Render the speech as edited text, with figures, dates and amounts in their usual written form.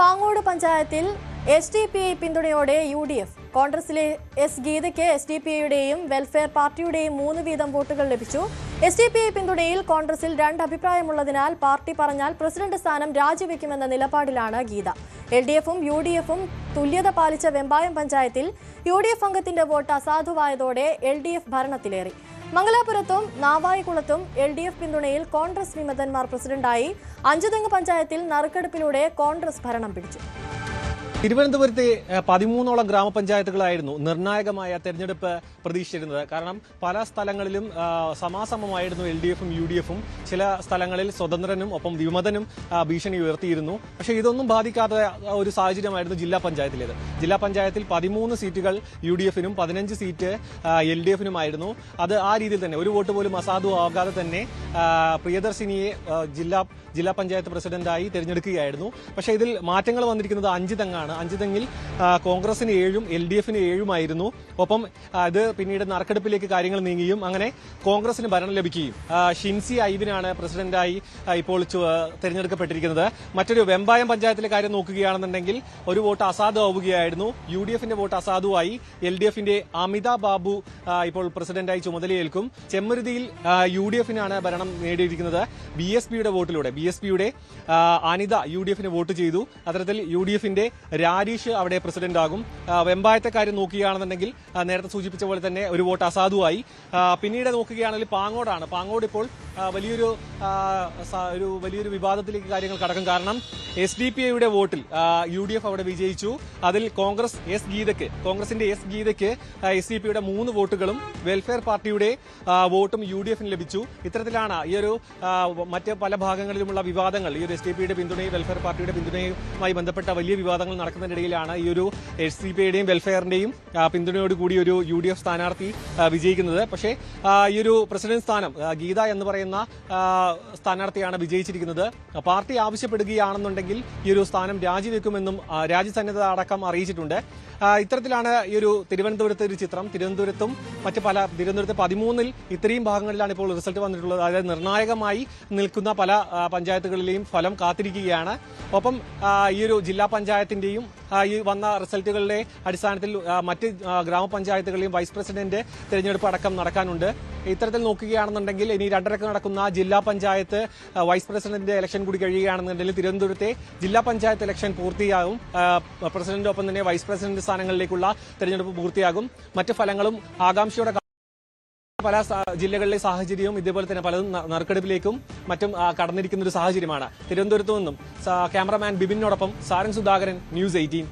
പാങ്ങോട് പഞ്ചായത്തിൽ SDPI പിന്തുണയോടെ UDF കോൺഗ്രസിലെ S ഗീതയ്ക്ക് SDPIയുടെയും വെൽഫെയർ പാർട്ടിയുടെയും 3 വീതം വോട്ടുകൾ ലഭിച്ചു. SDPI പിന്തുണയിൽ കോൺഗ്രസിൽ 2 അഭിപ്രായമുള്ളതിനാൽ പാർട്ടി പറഞ്ഞാൽ പ്രസിഡന്റ് സ്ഥാനം രാജിവെക്കുമെന്ന നിലപാടിലാണ് ഗീത. LDFും UDFും തുല്യത പാലിച്ച വെമ്പായം പഞ്ചായത്തിൽ UDF അംഗത്തിന്റെ വോട്ട് അസാധുവായതോടെ LDF ഭരണത്തിലേറി. മംഗലാപുരത്തും നാവായിക്കുളത്തും LDF പിന്തുണയിൽ കോൺഗ്രസ് വിമതന്മാർ പ്രസിഡന്റായി. അഞ്ചുതെങ്ങ് പഞ്ചായത്തിൽ നറുക്കെടുപ്പിലൂടെ കോൺഗ്രസ് ഭരണം പിടിച്ചു. തിരുവനന്തപുരത്തെ 13ഓളം ഗ്രാമപഞ്ചായത്തുകളായിരുന്നു നിർണായകമായ തെരഞ്ഞെടുപ്പ് പ്രതീക്ഷിച്ചിരുന്നത്. കാരണം പല സ്ഥലങ്ങളിലും സമാസമമായിരുന്നു LDFും UDFും. ചില സ്ഥലങ്ങളിൽ സ്വതന്ത്രനും ഒപ്പം വിമതനും ഭീഷണി ഉയർത്തിയിരുന്നു. പക്ഷേ ഇതൊന്നും ബാധിക്കാത്ത ഒരു സാഹചര്യമായിരുന്നു ജില്ലാ പഞ്ചായത്തിലേത്. ജില്ലാ പഞ്ചായത്തിൽ 13 സീറ്റുകൾ UDFിനും 15 സീറ്റ് LDFിനുമായിരുന്നു. അത് ആ രീതിയിൽ തന്നെ ഒരു വോട്ട് പോലും അസാധുവാകാതെ തന്നെ പ്രിയദർശിനിയെ ജില്ലാ പഞ്ചായത്ത് പ്രസിഡന്റായി തിരഞ്ഞെടുക്കുകയായിരുന്നു. പക്ഷേ ഇതിൽ മാറ്റങ്ങൾ വന്നിരിക്കുന്നത് അഞ്ചുതെങ്ങാണ്. അഞ്ചുതെങ്ങിൽ കോൺഗ്രസിന് 7ഉം LDFിന് 7ഉമായിരുന്നു. ഒപ്പം ഇത് പിന്നീട് നറുക്കെടുപ്പിലേക്ക് കാര്യങ്ങൾ നീങ്ങുകയും അങ്ങനെ കോൺഗ്രസിന് ഭരണം ലഭിക്കുകയും ഷിൻസി ഐവിനാണ് പ്രസിഡന്റായി ഇപ്പോൾ തിരഞ്ഞെടുക്കപ്പെട്ടിരിക്കുന്നത്. മറ്റൊരു വെമ്പായം പഞ്ചായത്തിലെ കാര്യം നോക്കുകയാണെന്നുണ്ടെങ്കിൽ ഒരു വോട്ട് അസാധുവാവുകയായിരുന്നു. UDFിന്റെ വോട്ട് അസാധുവായി. LDFിന്റെ അമിത ബാബു ഇപ്പോൾ പ്രസിഡന്റായി ചുമതലയേൽക്കും. ചെമ്മരുതിയിൽ UDFിനാണ് ഭരണം നേടിയിരിക്കുന്നത് BSPയുടെ വോട്ടിലൂടെ. BSPയുടെ അനിത UDFിന് വോട്ട് ചെയ്തു. അത്തരത്തിൽ UDFിന്റെ രാരീഷ് അവിടെ പ്രസിഡന്റ് ആകും. വെമ്പായത്തെ കാര്യം നോക്കുകയാണെന്നുണ്ടെങ്കിൽ നേരത്തെ സൂചിപ്പിച്ച പോലെ തന്നെ ഒരു വോട്ട് അസാധുവായി. പിന്നീട് നോക്കുകയാണെങ്കിൽ പാങ്ങോടാണ്. പാങ്ങോട് ഇപ്പോൾ വലിയൊരു വിവാദത്തിലേക്ക് കാര്യങ്ങൾ കടക്കും. കാരണം SDPIയുടെ വോട്ടിൽ UDF അവിടെ വിജയിച്ചു. അതിൽ കോൺഗ്രസിന്റെ S ഗീതയ്ക്ക് SDPIയുടെ 3 വോട്ടുകളും വെൽഫെയർ പാർട്ടിയുടെ വോട്ടും UDFിന് ലഭിച്ചു. ഇത്തരത്തിലാണ് ഈ ഒരു മറ്റ് പല ഭാഗങ്ങളിലുമുള്ള വിവാദങ്ങൾ, ഈ ഒരു SDPIയുടെ പിന്തുണയും വെൽഫെയർ പാർട്ടിയുടെ പിന്തുണയുമായി ബന്ധപ്പെട്ട വലിയ വിവാദങ്ങൾ നടക്കുന്നതിനിടയിലാണ് ഈ ഒരു SDPIയുടെയും വെൽഫെയറിന്റെയും പിന്തുണയോടുകൂടി ഒരു UDF സ്ഥാനാർത്ഥി വിജയിക്കുന്നത്. പക്ഷേ ഈ ഒരു പ്രസിഡന്റ് സ്ഥാനം ഗീത എന്ന് പറയുന്ന സ്ഥാനാർത്ഥിയാണ് വിജയിച്ചിരിക്കുന്നത്. പാർട്ടി ആവശ്യപ്പെടുകയാണെന്നുണ്ടെങ്കിൽ ഈ ഒരു സ്ഥാനം രാജിവെക്കുമെന്നും രാജ്യസന്നദ്ധത അടക്കം അറിയിച്ചിട്ടുണ്ട്. ഇത്തരത്തിലാണ് ഈ ഒരു തിരുവനന്തപുരത്തെ ഒരു ചിത്രം. തിരുവനന്തപുരത്ത് 13ൽ ഇത്രയും ഭാഗങ്ങളിലാണ് ഇപ്പോൾ റിസൾട്ട് വന്നിട്ടുള്ളത്. അതായത് നിർണായകമായി നിൽക്കുന്ന പല പഞ്ചായത്തുകളിലെയും ഫലം കാത്തിരിക്കുകയാണ്. ഒപ്പം ഈ ഒരു ജില്ലാ പഞ്ചായത്തിന്റെയും ഈ വന്ന റിസൾട്ടുകളുടെ അടിസ്ഥാനത്തിൽ മറ്റ് ഗ്രാമപഞ്ചായത്തുകളിലെയും വൈസ് പ്രസിഡന്റ് തെരഞ്ഞെടുപ്പ് അടക്കം നടക്കാനുണ്ട്. ഇത്തരത്തിൽ നോക്കുകയാണെന്നുണ്ടെങ്കിൽ ഇനി 2:30 നടക്കുന്ന ജില്ലാ പഞ്ചായത്ത് വൈസ് പ്രസിഡന്റ് ഇലക്ഷൻ കൂടി കഴിയുകയാണെന്നുണ്ടെങ്കിൽ തിരുവനന്തപുരത്തെ ജില്ലാ പഞ്ചായത്ത് ഇലക്ഷൻ പൂർത്തിയാകും. പ്രസിഡന്റൊപ്പം തന്നെ വൈസ് പ്രസിഡന്റ് സ്ഥാനങ്ങളിലേക്കുള്ള തെരഞ്ഞെടുപ്പ് പൂർത്തിയാകും. മറ്റ് ഫലങ്ങളും ആകാംക്ഷയോടെ പല ജില്ലകളിലെ സാഹചര്യവും ഇതേപോലെ തന്നെ പലതും നറുക്കെടുപ്പിലേക്കും മറ്റും കടന്നിരിക്കുന്ന ഒരു സാഹചര്യമാണ്. തിരുവനന്തപുരത്തു നിന്നും ക്യാമറമാൻ ബിബിനോടൊപ്പം സാരംഗ് സുധാകരൻ, News 18.